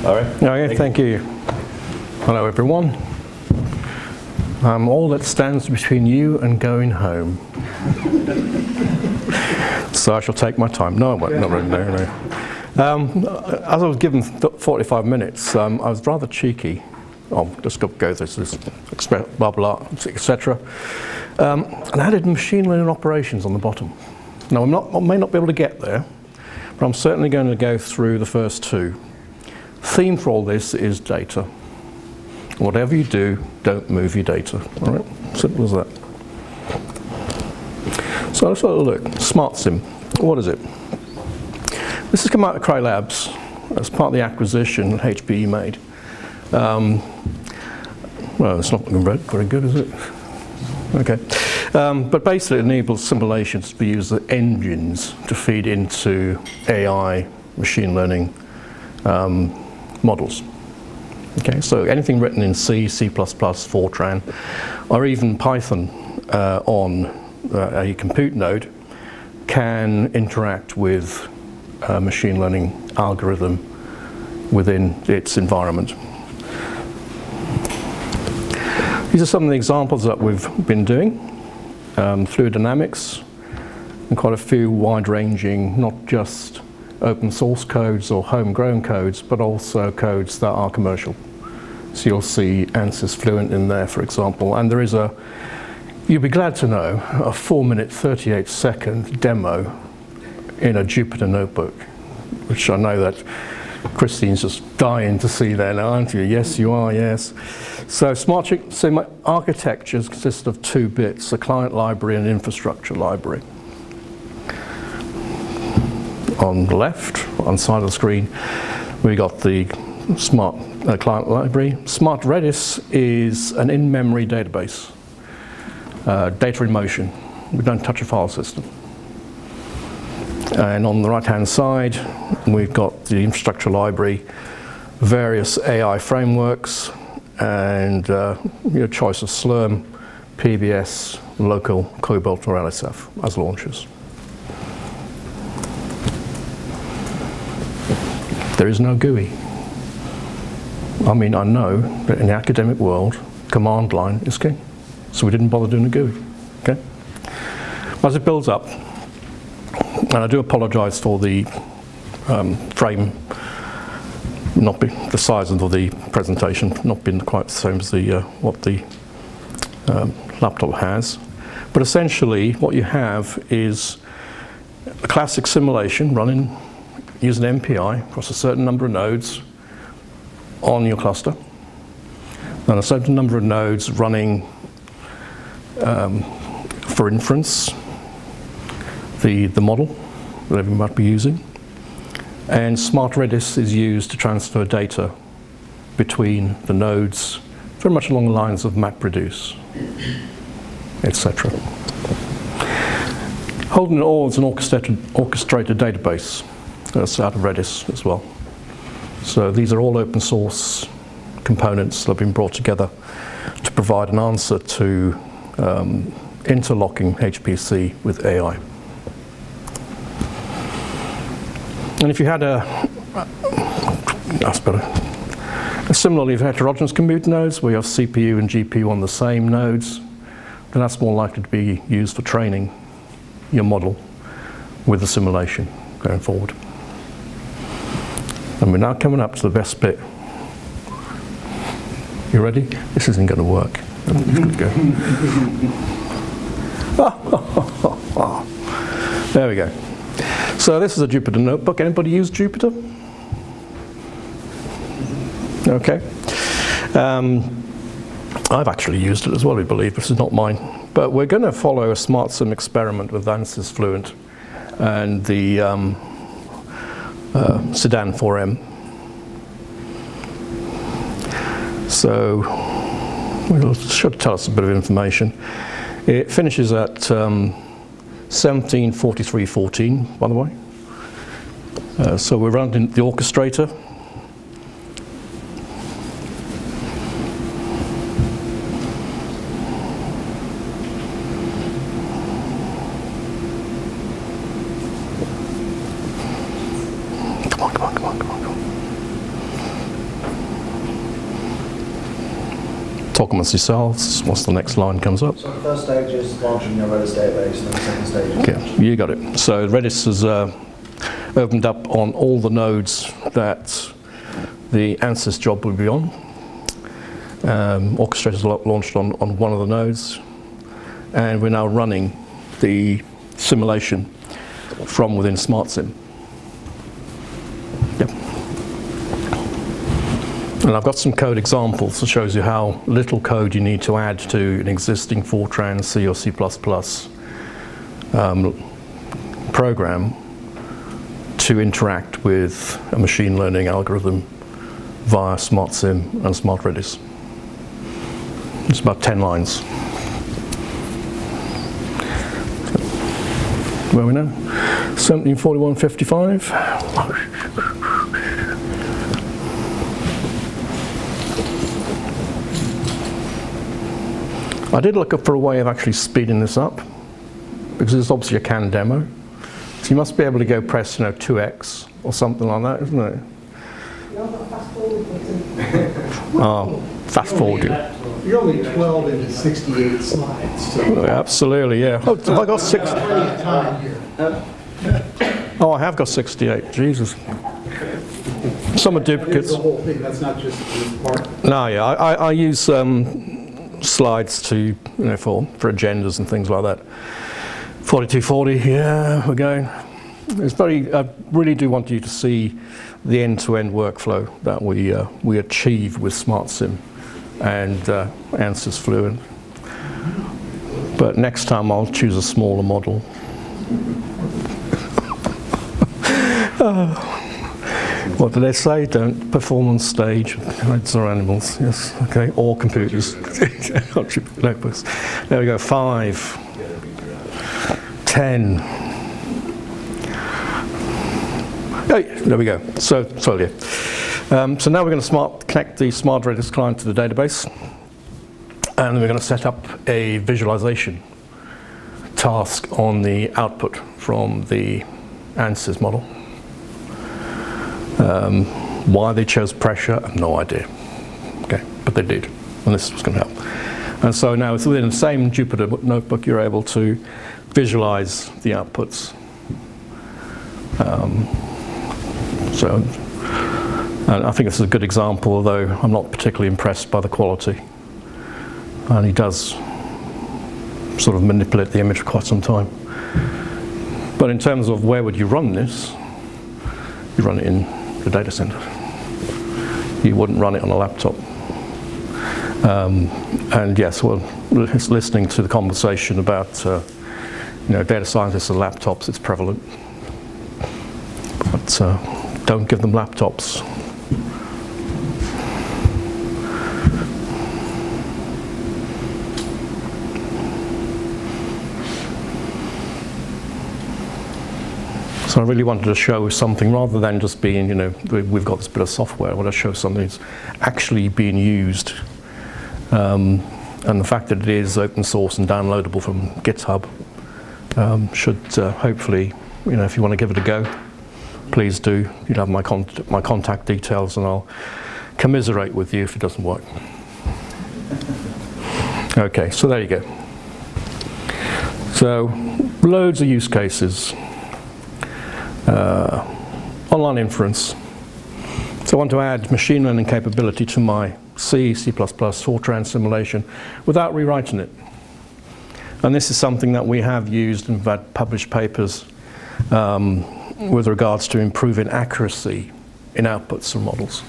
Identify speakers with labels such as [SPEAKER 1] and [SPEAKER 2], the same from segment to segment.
[SPEAKER 1] All right.
[SPEAKER 2] Okay, thank you. Hello, everyone. I'm all that stands between you and going home. So I shall take my time. No, I won't. Not really, no. As I was given 45 minutes, I was rather cheeky. I'll just go through this, blah, blah, etc. And I added machine learning operations on the bottom. Now, I may not be able to get there, but I'm certainly going to go through the first two. Theme for all this is data. Whatever you do, don't move your data. All right, simple as that. So let's have a look. SmartSin, what is it? This has come out of Cray Labs as part of the acquisition that HPE made. Well, it's not looking very good, is it? Okay. But basically it enables simulations to be used as engines to feed into AI machine learning models. Okay, so anything written in C, C++, Fortran, or even Python on a compute node can interact with a machine learning algorithm within its environment. These are some of the examples that we've been doing. Fluid dynamics, and quite a few wide-ranging, not just open source codes or homegrown codes, but also codes that are commercial. So you'll see ANSYS Fluent in there, for example, and there is you'll be glad to know, a 4-minute, 38-second demo in a Jupyter notebook, which I know that Christine's just dying to see there now, aren't you? Yes, you are, yes. So SmartSin architectures consist of 2 bits, a client library and an infrastructure library. On the left, on the side of the screen, we got the Smart client library. Smart Redis is an in-memory database, data in motion. We don't touch a file system. And on the right-hand side, we've got the infrastructure library, various AI frameworks, and your choice of Slurm, PBS, local, Cobalt, or LSF as launchers. There is no GUI. I mean, I know that in the academic world, command line is king. So we didn't bother doing a GUI, okay? As it builds up, and I do apologize for the frame not being the size of the presentation, not being quite the same as what the laptop has. But essentially, what you have is a classic simulation running using MPI across a certain number of nodes on your cluster, and a certain number of nodes running for inference, the model, whatever you might be using. And Smart Redis is used to transfer data between the nodes, very much along the lines of MapReduce, etc. Holding it all is an orchestrated database that's out of Redis as well. So these are all open source components that have been brought together to provide an answer to interlocking HPC with AI. And if you had similarly, if you had heterogeneous compute nodes where you have CPU and GPU on the same nodes, then that's more likely to be used for training your model with the simulation going forward. And we're now coming up to the best bit. You ready? This isn't going to work. There we go. So this is a Jupyter notebook. Anybody use Jupyter? Okay. I've actually used it as well, I believe. This is not mine. But we're going to follow a SmartSin experiment with ANSYS Fluent and the Sedan 4M. So it should tell us a bit of information. It finishes at 17:43:14, by the way. So we're running the orchestrator. Come on. talk amongst yourselves once the next line comes up.
[SPEAKER 1] So the first stage is launching your Redis database, and then the second stage is
[SPEAKER 2] Okay, you got it. So Redis has opened up on all the nodes that the Ansys job will be on. Orchestrator is launched on one of the nodes, and we're now running the simulation from within SmartSin. Yep. And I've got some code examples that shows you how little code you need to add to an existing Fortran, C or C++ program to interact with a machine learning algorithm via SmartSim and SmartRedis. It's about 10 lines. Where are we now? 1741.55. I did look up for a way of actually speeding this up, because it's obviously a canned demo. So you must be able to go press 2x or something like that, isn't it? Oh, fast forward.
[SPEAKER 3] You're only 12 into 68 slides. So
[SPEAKER 2] Absolutely, yeah. Oh, have I got 6? Oh, I have got 68. Jesus. Some are duplicates.
[SPEAKER 3] the whole thing, that's not just this part.
[SPEAKER 2] No, yeah. I use slides to, for agendas and things like that. 4240. Yeah, we're going. It's very. I really do want you to see the end-to-end workflow that we achieve with SmartSim and Ansys Fluent. But next time I'll choose a smaller model. What do they say? Don't perform on stage with kids or animals. Yes, okay, or computers. Notebooks. There we go. 5, 10. Hey, there we go. So now we're going to connect the SmartRedis client to the database, and we're going to set up a visualization task on the output from the Ansys model. Why they chose pressure, I have no idea. Okay, but they did, and this was going to help. And so now it's within the same Jupyter notebook, you're able to visualize the outputs. And I think this is a good example, although I'm not particularly impressed by the quality. And he does sort of manipulate the image for quite some time. But in terms of where would you run this, you run it in the data center. You wouldn't run it on a laptop. And yes, well, listening to the conversation about data scientists and laptops, it's prevalent. But don't give them laptops. So I really wanted to show something rather than just being, we've got this bit of software. I want to show something that's actually being used. And the fact that it is open source and downloadable from GitHub should hopefully, if you want to give it a go, please do. You'd have my contact details, and I'll commiserate with you if it doesn't work. Okay, so there you go. So loads of use cases. Online inference. So I want to add machine learning capability to my C, C++, Fortran simulation without rewriting it. And this is something that we have used and we've had published papers with regards to improving accuracy in outputs from models.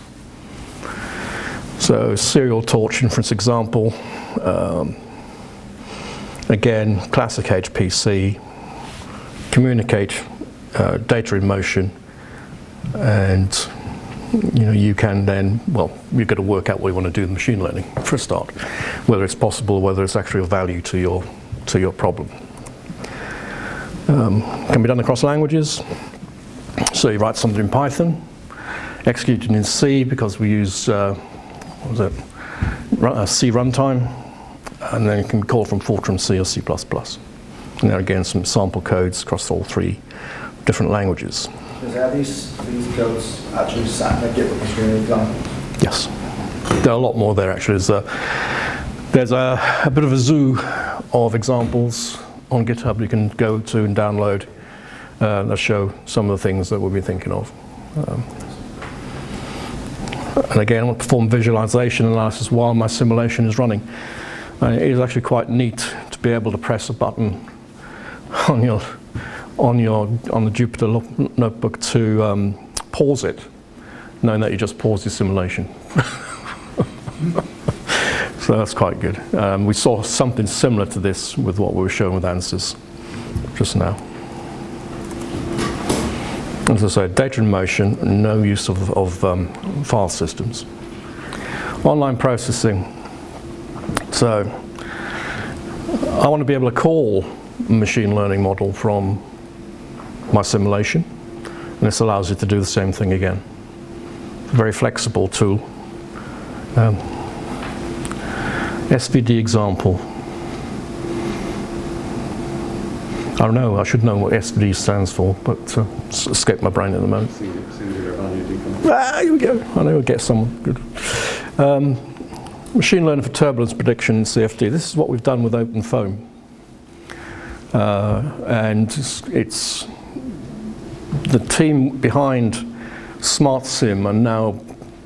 [SPEAKER 2] So serial torch inference example, again, classic HPC, communicate data in motion, and you can then, you've got to work out what you want to do with machine learning for a start, whether it's possible, whether it's actually of value to your problem. Can be done across languages. So you write something in Python, execute it in C because we use C runtime, and then it can be called from Fortran C or C++. And there again, some sample codes across all 3 different languages.
[SPEAKER 1] Are these codes actually sat in a GitHub stream example?
[SPEAKER 2] Yes. There are a lot more there actually. There's There's a bit of a zoo of examples on GitHub you can go to and download that show some of the things that we'll be thinking of. And again, I want to perform visualization analysis while my simulation is running. It is actually quite neat to be able to press a button on the Jupyter notebook to pause it, knowing that you just paused your simulation. So that's quite good. We saw something similar to this with what we were showing with ANSYS just now. As I say, data in motion, no use of file systems. Online processing. So I want to be able to call a machine learning model from my simulation, and this allows you to do the same thing again. Very flexible tool. SVD example. I don't know, I should know what SVD stands for, but it's escaped my brain at the moment.
[SPEAKER 4] Singular value decomposition.
[SPEAKER 2] Here we go. I know we'll get someone good. Machine learning for turbulence prediction in CFD. This is what we've done with OpenFOAM. And it's the team behind SmartSin are now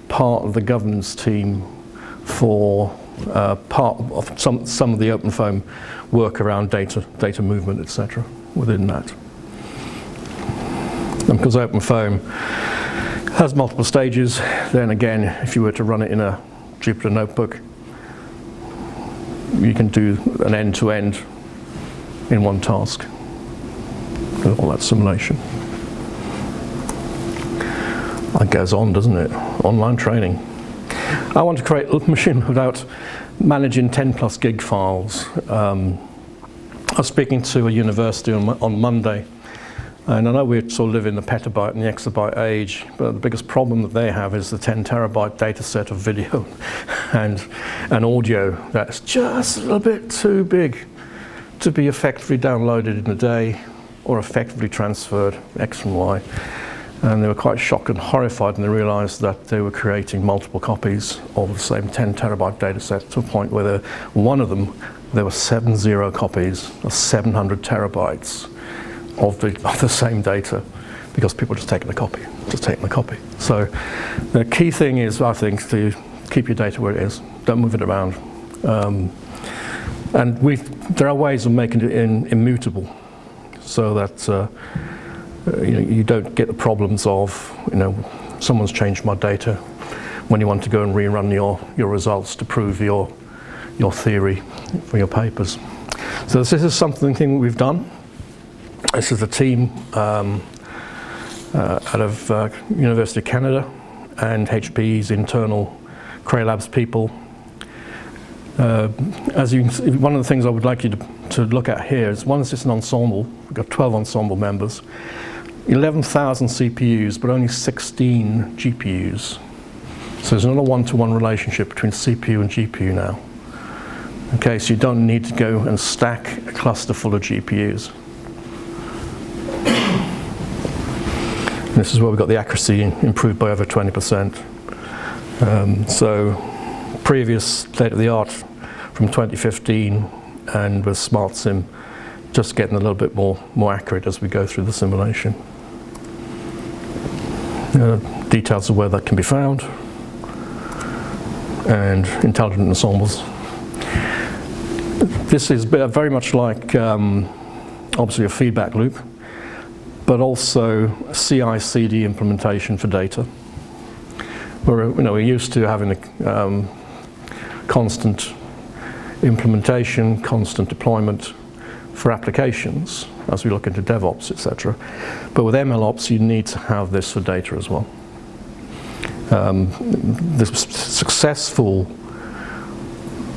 [SPEAKER 2] part of the governance team for part of some of the OpenFOAM work around data movement, etc. within that. And because OpenFOAM has multiple stages, then again, if you were to run it in a Jupyter notebook, you can do an end-to-end in one task with all that simulation. That goes on, doesn't it? Online training. I want to create a machine without managing 10 plus gig files. I was speaking to a university on Monday, and I know we sort of live in the petabyte and the exabyte age, but the biggest problem that they have is the 10 terabyte data set of video and audio that's just a little bit too big to be effectively downloaded in a day or effectively transferred X and Y. And they were quite shocked and horrified when they realized that they were creating multiple copies of the same 10 terabyte data set to a point where one of them, there were 70 copies of 700 terabytes of the same data, because people just taking a copy. So the key thing is, I think, to keep your data where it is. Don't move it around. And there are ways of making it immutable, so that you don't get the problems of, someone's changed my data when you want to go and rerun your results to prove your theory for your papers. So this is something we've done. This is a team out of University of Canada and HPE's internal Cray Labs people. As you can see, one of the things I would like you to look at here is, one is just an ensemble. We've got 12 ensemble members, 11,000 CPUs, but only 16 GPUs. So there's not a one-to-one relationship between CPU and GPU now. Okay, so you don't need to go and stack a cluster full of GPUs. And this is where we've got the accuracy improved by over 20%. So previous state-of-the-art from 2015, and with SmartSin just getting a little bit more accurate as we go through the simulation. Details of where that can be found, and intelligent ensembles. This is very much like obviously a feedback loop, but also a CI/CD implementation for data. We're used to having a constant implementation, constant deployment for applications as we look into DevOps, etc. But with MLOps, you need to have this for data as well. The successful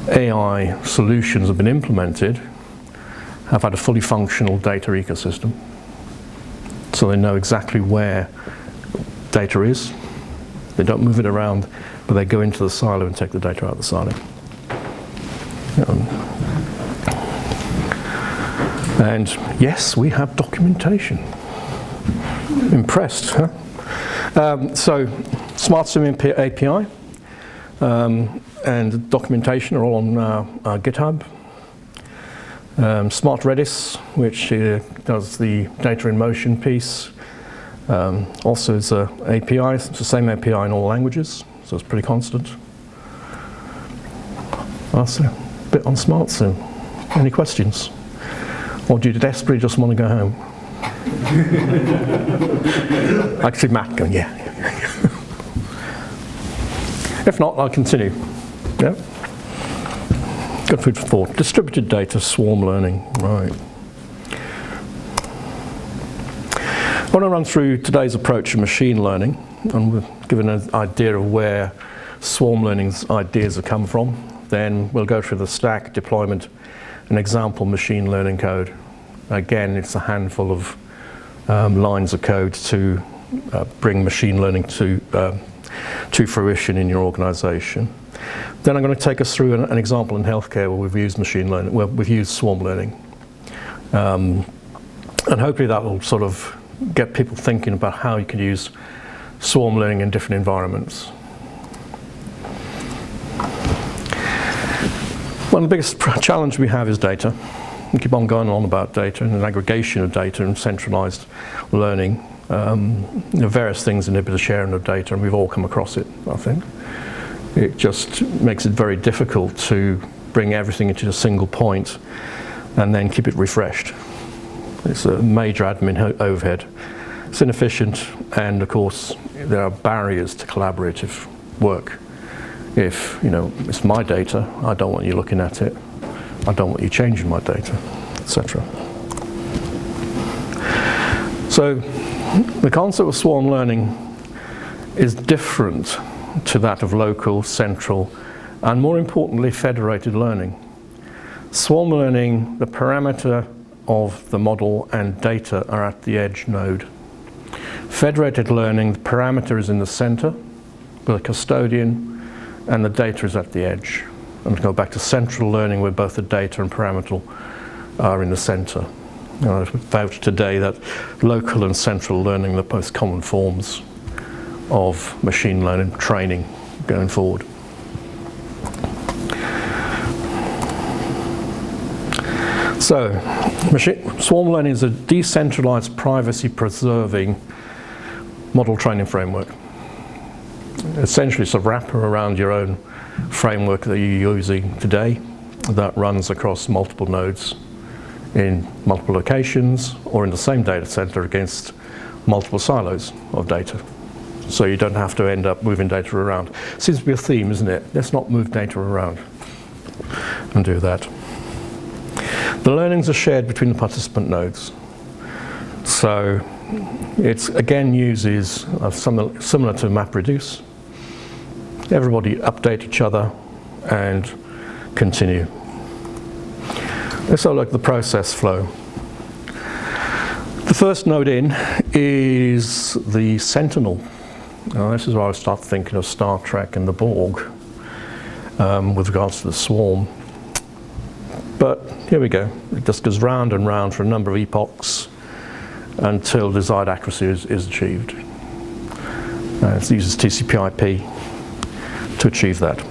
[SPEAKER 2] AI solutions have been implemented, have had a fully functional data ecosystem. So they know exactly where data is. They don't move it around, but they go into the silo and take the data out of the silo. And yes, we have documentation. Impressed, huh? So SmartSim API. And documentation are all on our GitHub. Smart Redis, which does the data in motion piece, also is an API. It's the same API in all languages, so it's pretty constant. That's a bit on SmartSin. Any questions? Or do you desperately just want to go home? I can see Matt going, yeah. If not, I'll continue. Yeah. Good food for thought. Distributed data, swarm learning, right. I want to run through today's approach to machine learning, and we'll give an idea of where swarm learning's ideas have come from. Then we'll go through the stack, deployment, and example machine learning code. Again, it's a handful of lines of code to bring machine learning to fruition in your organization. Then I'm going to take us through an example in healthcare where we've used machine learning, where we've used swarm learning. And hopefully that will sort of get people thinking about how you can use swarm learning in different environments. One of the biggest challenge we have is data. We keep on going on about data and an aggregation of data and centralized learning. There are various things inhibit the sharing of data, and we've all come across it, I think. It just makes it very difficult to bring everything into a single point and then keep it refreshed. It's a major admin overhead. It's inefficient, and of course there are barriers to collaborative work. If, you know, it's my data, I don't want you looking at it. I don't want you changing my data, etc. So the concept of swarm learning is different to that of local, central, and more importantly, federated learning. Swarm learning, the parameter of the model and data are at the edge node. Federated learning, the parameter is in the center with a custodian, and the data is at the edge. And to go back to central learning, where both the data and parameter are in the center. I vouch today that local and central learning are the most common forms of machine learning training going forward. So, swarm learning is a decentralized, privacy-preserving model training framework. Essentially, it's a wrapper around your own framework that you're using today that runs across multiple nodes in multiple locations or in the same data center against multiple silos of data. So you don't have to end up moving data around. Seems to be a theme, isn't it? Let's not move data around and do that. The learnings are shared between the participant nodes. So it again uses similar to MapReduce. Everybody update each other and continue. Let's have a look at the process flow. The first node in is the Sentinel. Now, this is where I start thinking of Star Trek and the Borg with regards to the swarm. But here we go. It just goes round and round for a number of epochs until desired accuracy is achieved. It uses TCP/IP to achieve that.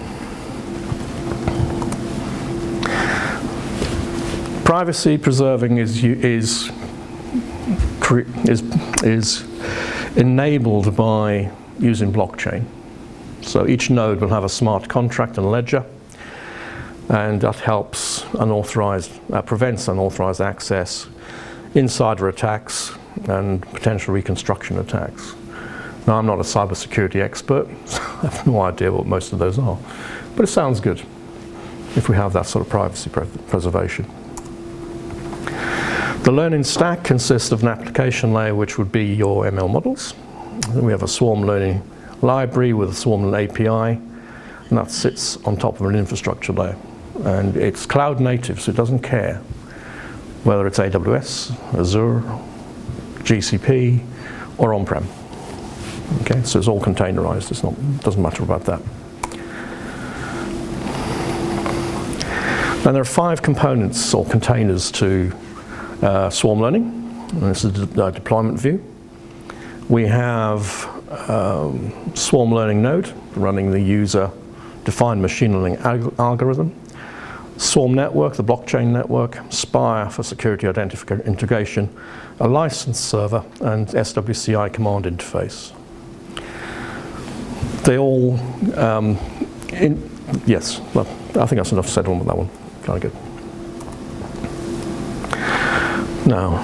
[SPEAKER 2] Privacy preserving is enabled by using blockchain. So each node will have a smart contract and ledger, and that helps prevents unauthorized access, insider attacks, and potential reconstruction attacks. Now, I'm not a cybersecurity expert, so I have no idea what most of those are, but it sounds good if we have that sort of privacy preservation. The learning stack consists of an application layer, which would be your ML models. Then we have a swarm learning library with a swarm API, and that sits on top of an infrastructure layer. And it's cloud native, so it doesn't care whether it's AWS, Azure, GCP, or on-prem. Okay, so it's all containerized. It doesn't matter about that. And there are 5 components or containers to swarm learning. And this is the deployment view. We have swarm learning node running the user defined machine learning algorithm, Swarm network, the blockchain network, Spire for security identification integration, a license server, and SWCI command interface. They all, yes, well, I think that's enough said on that one. Kind of good. Now,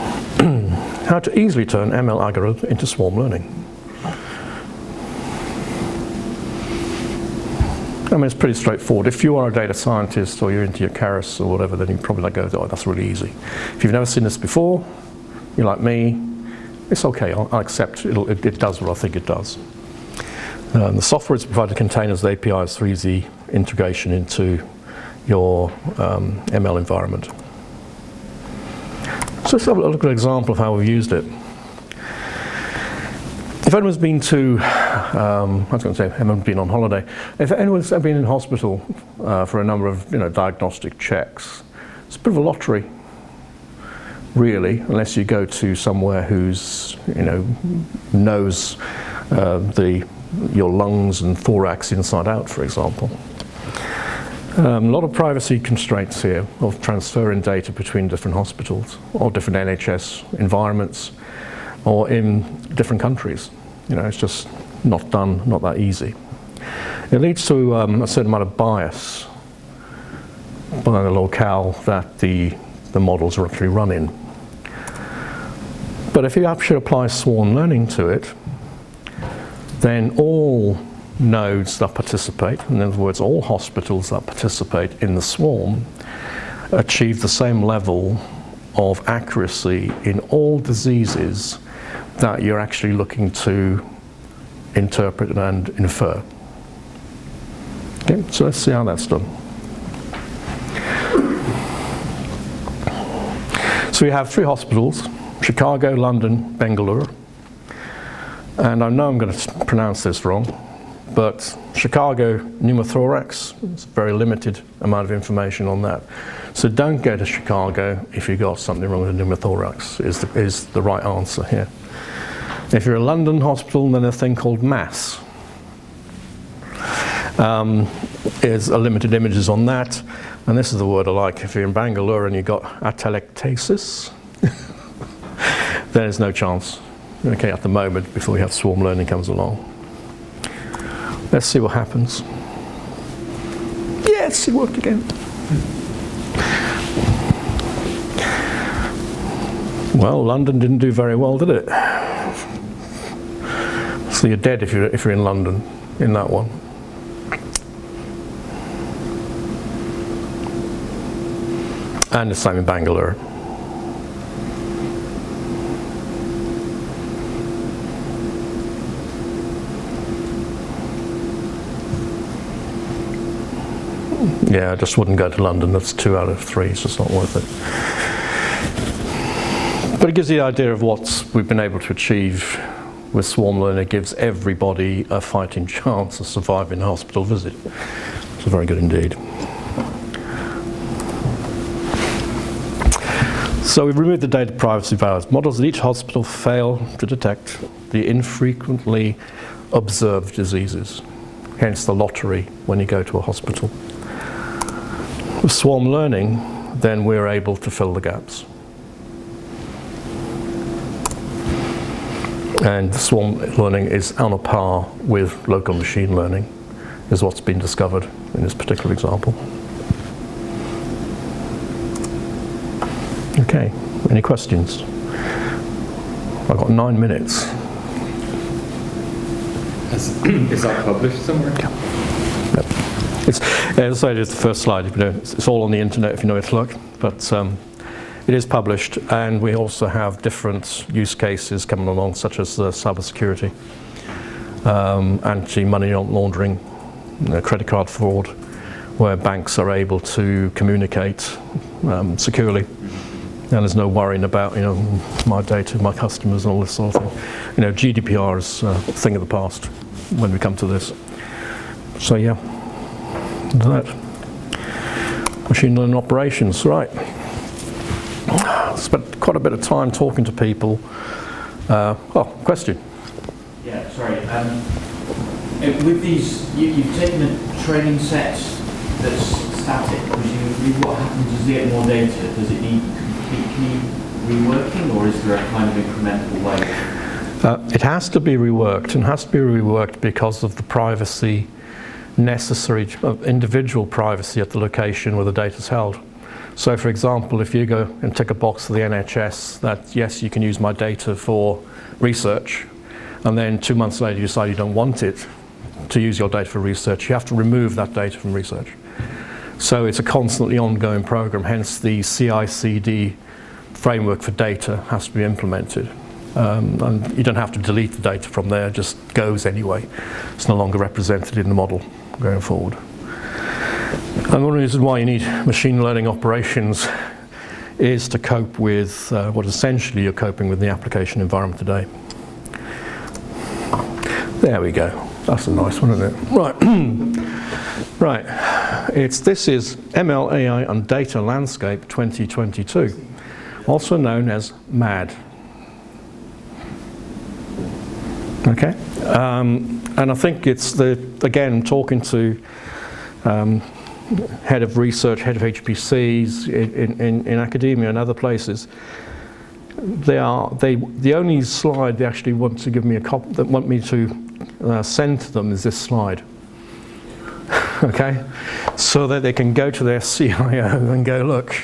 [SPEAKER 2] how to easily turn ML algorithm into swarm learning. I mean, it's pretty straightforward. If you are a data scientist or you're into your Keras or whatever, then you probably like go, oh, that's really easy. If you've never seen this before, you're like me, it's okay, I'll accept it does what I think it does. The software is provided containers, the APIs for easy integration into your ML environment. So let's have a look at an example of how we've used it. If anyone's been to, I was going to say, haven't been on holiday. If anyone's ever been in hospital for a number of diagnostic checks, it's a bit of a lottery, really, unless you go to somewhere who's knows your lungs and thorax inside out, for example. A lot of privacy constraints here of transferring data between different hospitals or different NHS environments or in different countries. It's just not that easy. It leads to a certain amount of bias by the locale that the models are actually run in. But if you actually apply swarm learning to it, then all nodes that participate, in other words, all hospitals that participate in the swarm, achieve the same level of accuracy in all diseases that you're actually looking to interpret and infer. Okay, so let's see how that's done. So we have 3 hospitals: Chicago, London, Bangalore. And I know I'm going to pronounce this wrong, but Chicago pneumothorax, it's a very limited amount of information on that. So don't go to Chicago if you've got something wrong with pneumothorax, is the right answer here. If you're a London hospital, then a thing called mass. Is a limited images on that, and this is the word I like. If you're in Bangalore and you've got atelectasis, then there's no chance. Okay, at the moment, before we have swarm learning comes along. Let's see what happens. Yes, it worked again. Well, London didn't do very well, did it? So you're dead if you're in London in that one. And the same in Bangalore. Yeah, I just wouldn't go to London. That's 2 out of 3. It's just not worth it. But it gives you the idea of what we've been able to achieve with swarm learning. It gives everybody a fighting chance of surviving a hospital visit. It's very good indeed. So we've removed the data privacy values. Models at each hospital fail to detect the infrequently observed diseases. Hence the lottery when you go to a hospital. With swarm learning, then we're able to fill the gaps. And swarm learning is on a par with local machine learning, is what's been discovered in this particular example. Okay, any questions? I've got 9 minutes.
[SPEAKER 4] Is that published somewhere?
[SPEAKER 2] Yeah. Yep. It's, as I say, it's the first slide. It's all on the internet if you know where to look. But it is published, and we also have different use cases coming along, such as cybersecurity, anti-money laundering, credit card fraud, where banks are able to communicate securely. And there's no worrying about, my data, my customers, and all this sort of thing. GDPR is a thing of the past when we come to this. So yeah, that. Machine learning operations, right. Spent quite a bit of time talking to people. Question?
[SPEAKER 5] Yeah, sorry. With these, you've taken a training set that's static. Presumably, what happens as you get more data? Does it need completely reworking, or is there a kind of incremental way?
[SPEAKER 2] It has to be reworked, and has to be reworked because of the privacy necessary, individual privacy at the location where the data is held. So, for example, if you go and tick a box for the NHS that, yes, you can use my data for research, and then 2 months later you decide you don't want it to use your data for research, you have to remove that data from research. So it's a constantly ongoing program, hence the CI/CD framework for data has to be implemented. And you don't have to delete the data from there, it just goes anyway. It's no longer represented in the model going forward. And one of the reasons why you need machine learning operations is to cope with what essentially you're coping with the application environment today. There we go. That's a nice one, isn't it? Right. Right. This is ML, AI and Data Landscape 2022, also known as MAD. Okay. And I think it's again, talking to head of research, head of HPCs in academia and other places, the only slide they actually want to give me a copy, that want me to send to them is this slide. Okay, so that they can go to their CIO and go, look,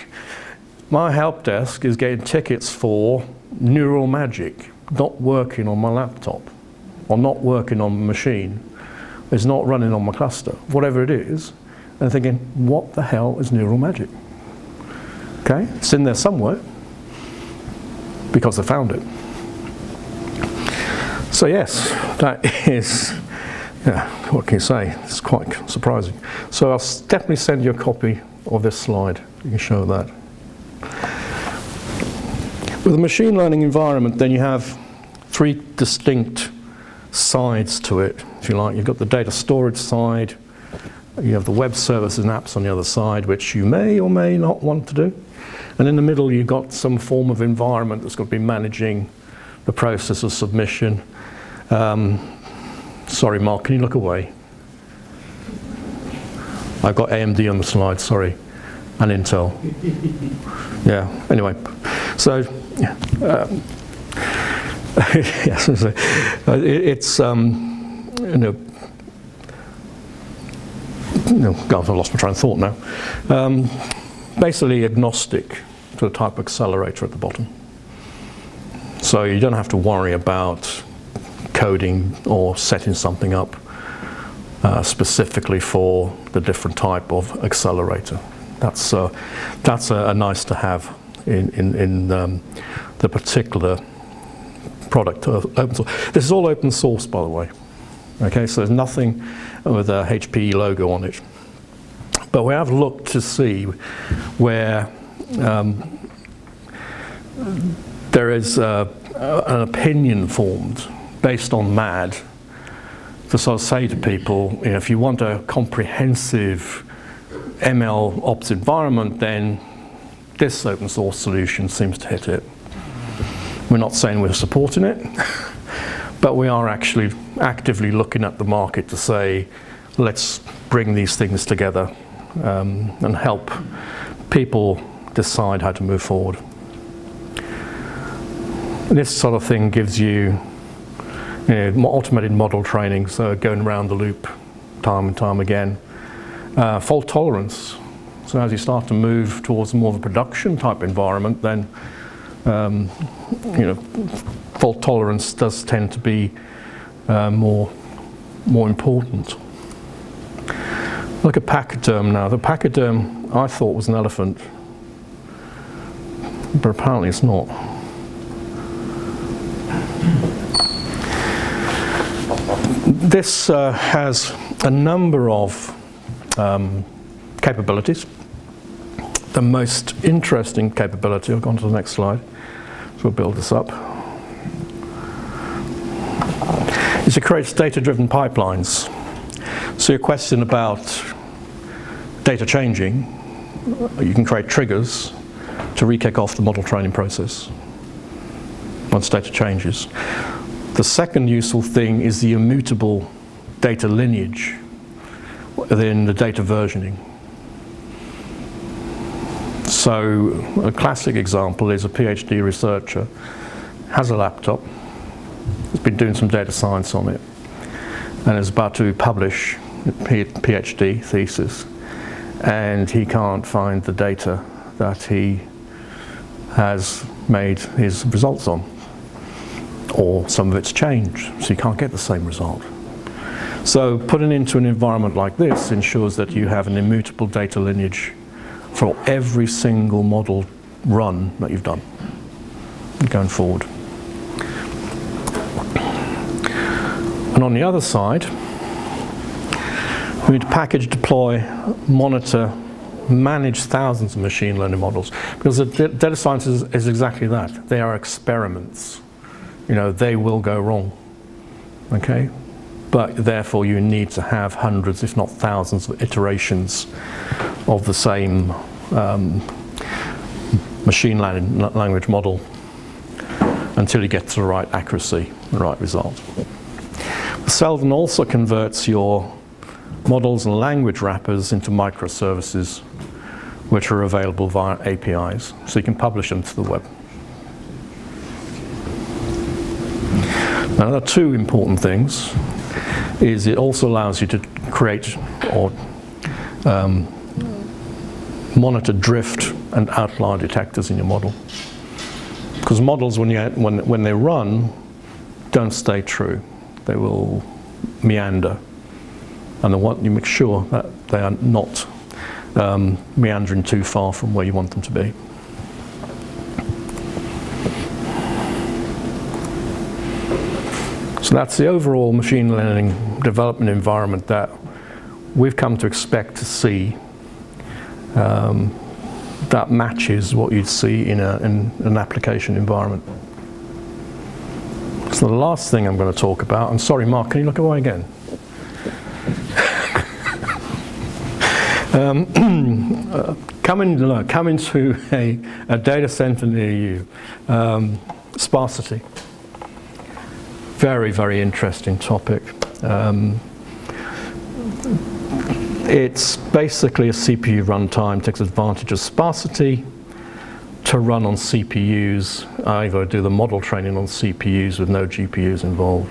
[SPEAKER 2] my help desk is getting tickets for neural magic not working on my laptop, or not working on the machine, it's not running on my cluster, whatever it is. And thinking, what the hell is neural magic? Okay, it's in there somewhere because they found it. So yes, that is, yeah, what can you say? It's quite surprising. So I'll definitely send you a copy of this slide. You can show that. With a machine learning environment, then you have three distinct sides to it, if you like. You've got the data storage side, you have the web services and apps on the other side, which you may or may not want to do. And in the middle, you've got some form of environment that's going to be managing the process of submission. Sorry, Mark, can you look away? I've got AMD on the slide, sorry, and Intel. Yeah, anyway. So, yes, it's, God, I've lost my train of thought now. Basically agnostic to the type of accelerator at the bottom. So you don't have to worry about coding or setting something up specifically for the different type of accelerator. That's a nice to have in the particular product of open source. This is all open source, by the way. Okay, so there's nothing with a HPE logo on it. But we have looked to see where there is an opinion formed based on MAD to sort of say to people, if you want a comprehensive ML ops environment, then this open source solution seems to hit it. We're not saying we're supporting it, but we are actually actively looking at the market to say, let's bring these things together and help people decide how to move forward. And this sort of thing gives you, automated model training, so going around the loop time and time again. Fault tolerance. So as you start to move towards more of a production type environment, then fault tolerance does tend to be more important. Look at pachyderm now. The pachyderm I thought was an elephant, but apparently it's not. This has a number of capabilities. The most interesting capability, I'll go on to the next slide, so we'll build this up, is it creates data-driven pipelines. So your question about data changing, you can create triggers to re-kick off the model training process once data changes. The second useful thing is the immutable data lineage within the data versioning. So a classic example is a PhD researcher has a laptop, has been doing some data science on it, and is about to publish a PhD thesis, and he can't find the data that he has made his results on, or some of it's changed, so you can't get the same result. So putting into an environment like this ensures that you have an immutable data lineage for every single model run that you've done going forward. And on the other side, we need to package, deploy, monitor, manage thousands of machine learning models, because the data science is exactly that. They are experiments. You know, they will go wrong, okay? But therefore you need to have hundreds, if not thousands, of iterations of the same machine language model until you get to the right accuracy, the right result. Selvin also converts your models and language wrappers into microservices, which are available via APIs, so you can publish them to the web. Now, there are two important things. Is it also allows you to create or monitor drift and outlier detectors in your model. Because models, when they run, don't stay true. They will meander. And you make sure that they are not meandering too far from where you want them to be. So that's the overall machine learning development environment that we've come to expect to see that matches what you'd see in an application environment. So the last thing I'm going to talk about, I'm sorry Mark, can you look away again? Coming to a data center near you, sparsity. Very, very interesting topic. It's basically a CPU runtime, takes advantage of sparsity to run on CPUs, either do the model training on CPUs with no GPUs involved.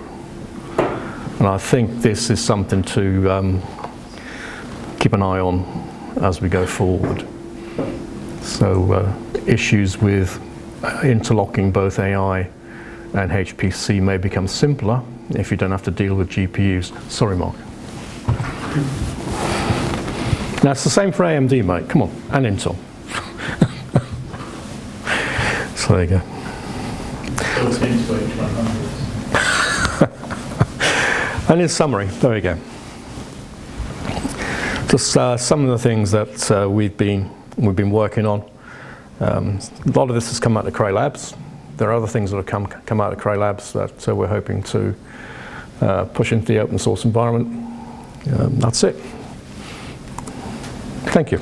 [SPEAKER 2] And I think this is something to keep an eye on as we go forward. So issues with interlocking both AI and HPC may become simpler if you don't have to deal with GPUs. Sorry, Mark. Now, it's the same for AMD, mate. Come on, and Intel. So there you go. And in summary, there you go. Just some of the things that we've been working on. A lot of this has come out of Cray Labs. There are other things that have come out of Cray Labs that we're hoping to push into the open source environment. That's it. Thank you.